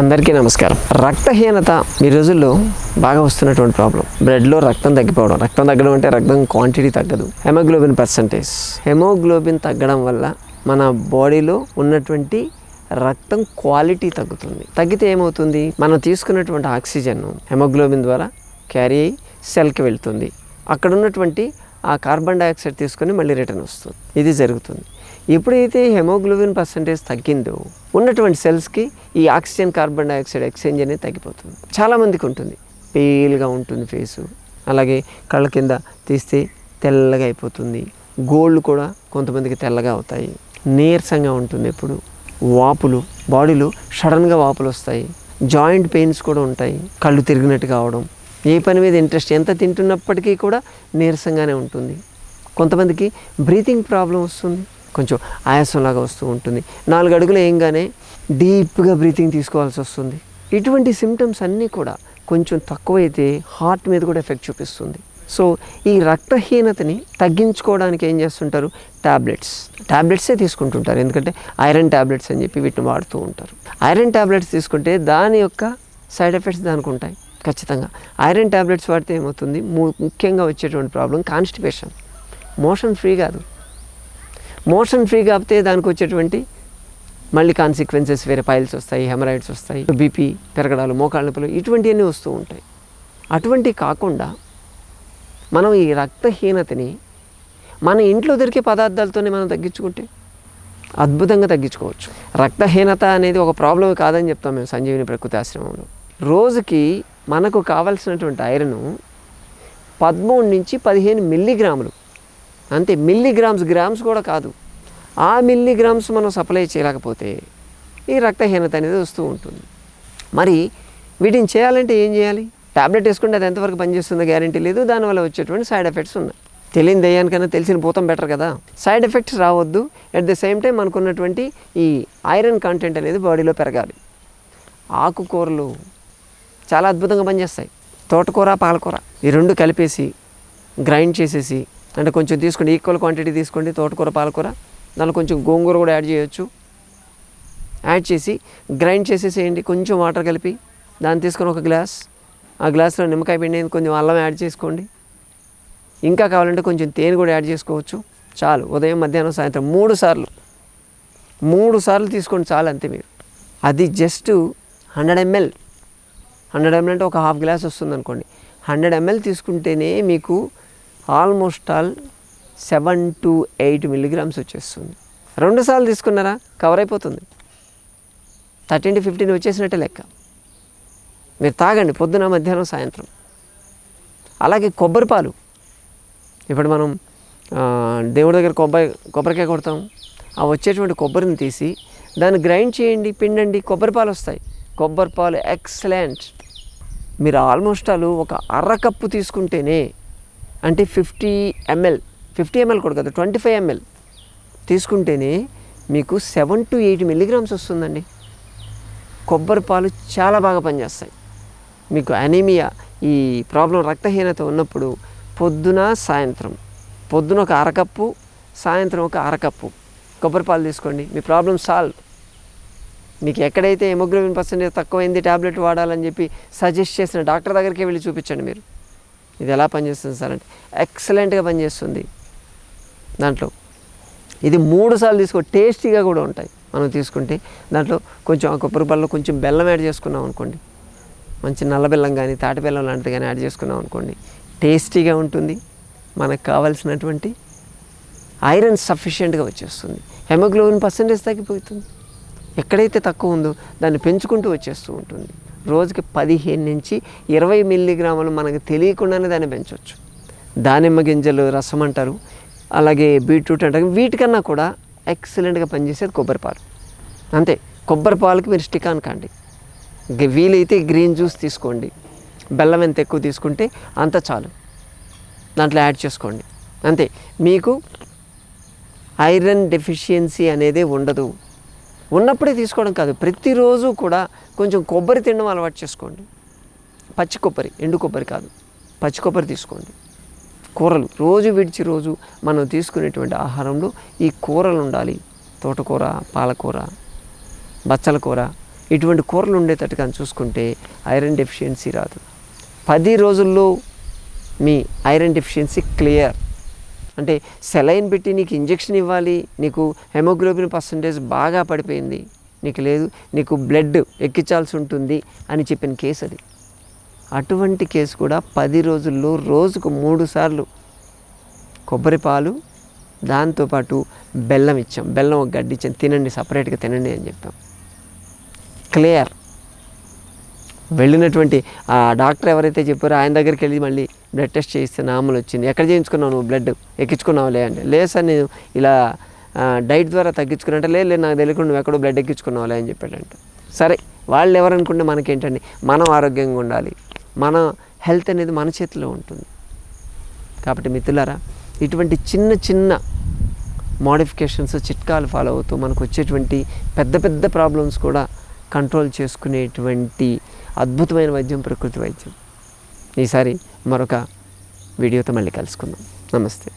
అందరికీ నమస్కారం. రక్తహీనత ఈ రోజుల్లో బాగా వస్తున్నటువంటి ప్రాబ్లం. బ్లడ్లో రక్తం తగ్గిపోవడం. రక్తం తగ్గడం అంటే రక్తం క్వాంటిటీ తగ్గదు, హెమోగ్లోబిన్ పర్సంటేజ్. హెమోగ్లోబిన్ తగ్గడం వల్ల మన బాడీలో ఉన్నటువంటి రక్తం క్వాలిటీ తగ్గుతుంది. తగ్గితే ఏమవుతుంది, మనం తీసుకున్నటువంటి ఆక్సిజన్ హెమోగ్లోబిన్ ద్వారా క్యారీ అయ్యి సెల్కి వెళ్తుంది. అక్కడ ఉన్నటువంటి ఆ కార్బన్ డైఆక్సైడ్ తీసుకొని మళ్ళీ రిటర్న్ వస్తుంది. ఇది జరుగుతుంది. ఎప్పుడైతే హెమోగ్లోబిన్ పర్సంటేజ్ తగ్గిందో ఉన్నటువంటి సెల్స్కి ఈ ఆక్సిజన్ కార్బన్ డైఆక్సైడ్ ఎక్స్చేంజ్ అనేది తగ్గిపోతుంది. చాలామందికి ఉంటుంది, పేల్గా ఉంటుంది ఫేసు, అలాగే కళ్ళ కింద తీస్తే తెల్లగా అయిపోతుంది. గోళ్ళు కూడా కొంతమందికి తెల్లగా అవుతాయి. నీరసంగా ఉంటుంది, ఎప్పుడు వాపులు, బాడీలో సడన్గా వాపులు వస్తాయి. జాయింట్ పెయిన్స్ కూడా ఉంటాయి. కళ్ళు తిరిగినట్టు కావడం, ఏ పని మీద ఇంట్రెస్ట్, ఎంత తింటున్నప్పటికీ కూడా నీరసంగానే ఉంటుంది. కొంతమందికి బ్రీతింగ్ ప్రాబ్లం వస్తుంది, కొంచెం ఆయాసంలాగా వస్తూ ఉంటుంది. 4 అడుగులు వేయంగానే డీప్గా బ్రీతింగ్ తీసుకోవాల్సి వస్తుంది. ఇటువంటి సిమ్టమ్స్ అన్నీ కూడా కొంచెం తక్కువైతే హార్ట్ మీద కూడా ఎఫెక్ట్ చూపిస్తుంది. సో ఈ రక్తహీనతని తగ్గించుకోవడానికి ఏం చేస్తుంటారు, ట్యాబ్లెట్సే తీసుకుంటుంటారు. ఎందుకంటే ఐరన్ ట్యాబ్లెట్స్ అని చెప్పి వీటిని వాడుతూ ఉంటారు. ఐరన్ ట్యాబ్లెట్స్ తీసుకుంటే దాని యొక్క సైడ్ ఎఫెక్ట్స్ దానికి ఉంటాయి ఖచ్చితంగా. ఐరన్ ట్యాబ్లెట్స్ వాడితే ఏమవుతుంది, ముఖ్యంగా వచ్చేటువంటి ప్రాబ్లం కాన్స్టిపేషన్. మోషన్ ఫ్రీ కాదు. మోషన్ ఫ్రీ కాకపోతే దానికి వచ్చేటువంటి మళ్ళీ కాన్సిక్వెన్సెస్ వేరే, పైల్స్ వస్తాయి, హెమరాయిడ్స్ వస్తాయి, బీపీ పెరగడాలు, మోకాళ్ళ నొప్పులు, ఇటువంటివన్నీ వస్తూ ఉంటాయి. అటువంటివి కాకుండా మనం ఈ రక్తహీనతని మన ఇంట్లో దొరికే పదార్థాలతోనే మనం తగ్గించుకుంటే అద్భుతంగా తగ్గించుకోవచ్చు. రక్తహీనత అనేది ఒక ప్రాబ్లం కాదని చెప్తాం మేము సంజీవిని ప్రకృతి ఆశ్రమంలో. రోజుకి మనకు కావాల్సినటువంటి ఐరన్ 13 నుంచి 15 మిల్లీగ్రాములు, అంతే. గ్రామ్స్ కూడా కాదు. ఆ మిల్లీగ్రామ్స్ మనం సప్లై చేయలేకపోతే ఈ రక్తహీనత అనేది వస్తూ ఉంటుంది. మరి వీటిని చేయాలంటే ఏం చేయాలి? టాబ్లెట్ వేసుకుంటే అది ఎంతవరకు పనిచేస్తుందో గ్యారంటీ లేదు. దానివల్ల వచ్చేటువంటి సైడ్ ఎఫెక్ట్స్ ఉన్నాయి. తెలియని దయ్యానికన్నా తెలిసిన భూతం బెటర్ కదా. సైడ్ ఎఫెక్ట్స్ రావద్దు. అట్ ద సేమ్ టైం మనకున్నటువంటి ఈ ఐరన్ కంటెంట్ అనేది బాడీలో పెరగాలి. ఆకుకూరలు చాలా అద్భుతంగా పనిచేస్తాయి. తోటకూర, పాలకూర ఈ రెండు కలిపేసి గ్రైండ్ చేసేసి, అంటే కొంచెం తీసుకోండి, ఈక్వల్ క్వాంటిటీ తీసుకోండి. తోటకూర, పాలకూర, దానిలో కొంచెం గోంగూర కూడా యాడ్ చేయొచ్చు. యాడ్ చేసి గ్రైండ్ చేసేసేయండి. కొంచెం వాటర్ కలిపి దాన్ని తీసుకొని ఒక గ్లాస్, ఆ గ్లాస్లో నిమ్మకాయ పిండి, కొంచెం అల్లం యాడ్ చేసుకోండి. ఇంకా కావాలంటే కొంచెం తేనె కూడా యాడ్ చేసుకోవచ్చు. చాలు. ఉదయం, మధ్యాహ్నం, సాయంత్రం 3 సార్లు తీసుకోండి, చాలు. అంతే. మీరు అది జస్ట్ 100 ml అంటే ఒక హాఫ్ గ్లాస్ వస్తుంది అనుకోండి. 100 ml తీసుకుంటేనే మీకు ఆల్మోస్ట్ ఆల్ 7 to 8 మిల్లీగ్రామ్స్ వచ్చేస్తుంది. 2 సార్లు తీసుకున్నారా కవర్ అయిపోతుంది. 13 to 15 వచ్చేసినట్టే లెక్క. మీరు తాగండి పొద్దున, మధ్యాహ్నం, సాయంత్రం. అలాగే కొబ్బరి పాలు. ఇప్పుడు మనం దేవుడి దగ్గర కొబ్బరికాయ కొడతాం. ఆ వచ్చేటువంటి కొబ్బరిని తీసి దాన్ని గ్రైండ్ చేయండి, పిండండి, కొబ్బరి పాలు వస్తాయి. కొబ్బరి పాలు ఎక్సలెంట్. మీరు ఆల్మోస్ట్ ఆల్ ఒక అరకప్పు తీసుకుంటేనే, అంటే 50 ml కూడా కదా, 25 ml తీసుకుంటేనే మీకు 7 to 8 మిల్లీగ్రామ్స్ వస్తుందండి. కొబ్బరి పాలు చాలా బాగా పనిచేస్తాయి. మీకు అనీమియా, ఈ ప్రాబ్లం రక్తహీనత ఉన్నప్పుడు పొద్దున, సాయంత్రం, పొద్దున ఒక అరకప్పు, సాయంత్రం ఒక అరకప్పు కొబ్బరి పాలు తీసుకోండి. మీ ప్రాబ్లం సాల్వ్. మీకు ఎక్కడైతే హెమోగ్లోబిన్ పర్సెంటేజ్ తక్కువైంది, ట్యాబ్లెట్ వాడాలని చెప్పి సజెస్ట్ చేసిన డాక్టర్ దగ్గరికి వెళ్ళి చూపించండి. మీరు ఇది ఎలా పనిచేస్తుంది సార్ అంటే, ఎక్సలెంట్గా పనిచేస్తుంది. దాంట్లో ఇది 3 సార్లు తీసుకో, టేస్టీగా కూడా ఉంటాయి. మనం తీసుకుంటే దాంట్లో కొంచెం ఆ కొబ్బరి పాలలో కొంచెం బెల్లం యాడ్ చేసుకున్నాం అనుకోండి, మంచి నల్ల బెల్లం కానీ తాటి బెల్లం లాంటిది కానీ యాడ్ చేసుకున్నాం అనుకోండి, టేస్టీగా ఉంటుంది. మనకు కావాల్సినటువంటి ఐరన్ సఫిషియెంట్గా వచ్చేస్తుంది. హెమోగ్లోబిన్ పర్సెంటేజ్ తగ్గిపోతుంది. ఎక్కడైతే తక్కువ ఉందో దాన్ని పెంచుకుంటూ వచ్చేస్తూ ఉంటుంది. రోజుకి 15 నుంచి 20 మిల్లీగ్రాములు మనకు తెలియకుండానే దాన్ని పెంచవచ్చు. దానిమ్మ గింజలు రసం అంటారు, అలాగే బీట్రూట్ అంటారు. వీటికన్నా కూడా ఎక్సలెంట్గా పనిచేసేది కొబ్బరి పాలు. అంతే. కొబ్బరి పాలకి మీరు స్టిక్ ఆన్ కాండి. వీలైతే గ్రీన్ జ్యూస్ తీసుకోండి. బెల్లం ఎంత ఎక్కువ తీసుకుంటే అంత చాలు. దాంట్లో యాడ్ చేసుకోండి. అంతే. మీకు ఐరన్ డెఫిషియన్సీ అనేది ఉండదు. ఉన్నప్పుడే తీసుకోవడం కాదు, ప్రతిరోజు కూడా కొంచెం కొబ్బరి తినడం అలవాటు చేసుకోండి. పచ్చి కొబ్బరి, ఎండు కొబ్బరి కాదు, పచ్చి కొబ్బరి తీసుకోండి. కూరలు రోజు విడిచి రోజు మనం తీసుకునేటువంటి ఆహారంలో ఈ కూరలు ఉండాలి. తోటకూర, పాలకూర, బచ్చల కూర, ఇటువంటి కూరలు ఉండేటట్టు కానీ చూసుకుంటే ఐరన్ డెఫిషియన్సీ రాదు. 10 రోజుల్లో మీ ఐరన్ డెఫిషియన్సీ క్లియర్. అంటే సెలైన్ పెట్టి నీకు ఇంజెక్షన్ ఇవ్వాలి, నీకు హెమోగ్లోబిన్ పర్సంటేజ్ బాగా పడిపోయింది, నీకు లేదు, నీకు బ్లడ్ ఎక్కించాల్సి ఉంటుంది అని చెప్పిన కేసు అది. అటువంటి కేసు కూడా 10 రోజుల్లో రోజుకు 3 సార్లు కొబ్బరి పాలు దాంతోపాటు బెల్లం ఇచ్చాం. బెల్లం ఒక గడ్డి ఇచ్చాం, తినండి, సపరేట్గా తినండి అని చెప్పాం. క్లియర్. వెళ్ళినటువంటి ఆ డాక్టర్ ఎవరైతే చెప్పారో ఆయన దగ్గరికి వెళ్ళి మళ్ళీ బ్లడ్ టెస్ట్ చేయిస్తే నార్మల్ వచ్చింది. ఎక్కడ చేయించుకున్నావు నువ్వు, బ్లడ్ ఎక్కించుకున్నావు లే అంటే, లేదు సార్ నేను ఇలా డైట్ ద్వారా తగ్గించుకున్నట్టే, లేదు నాకు తెలియకుండా నువ్వు ఎక్కడో బ్లడ్ ఎక్కించుకున్నావులే అని చెప్పాడంట. సరే, వాళ్ళు ఎవరనుకుంటే మనకేంటండి, మనం ఆరోగ్యంగా ఉండాలి, మన హెల్త్ అనేది మన చేతిలో ఉంటుంది. కాబట్టి మిత్రులారా, ఇటువంటి చిన్న చిన్న మోడిఫికేషన్స్, చిట్కాలు ఫాలో అవుతూ మనకు వచ్చేటువంటి పెద్ద పెద్ద ప్రాబ్లమ్స్ కూడా కంట్రోల్ చేసుకునేటువంటి అద్భుతమైన వైద్యం ప్రకృతి వైద్యం. ఈసారి మరొక వీడియోతో మళ్ళీ కలుసుకుందాం. నమస్తే.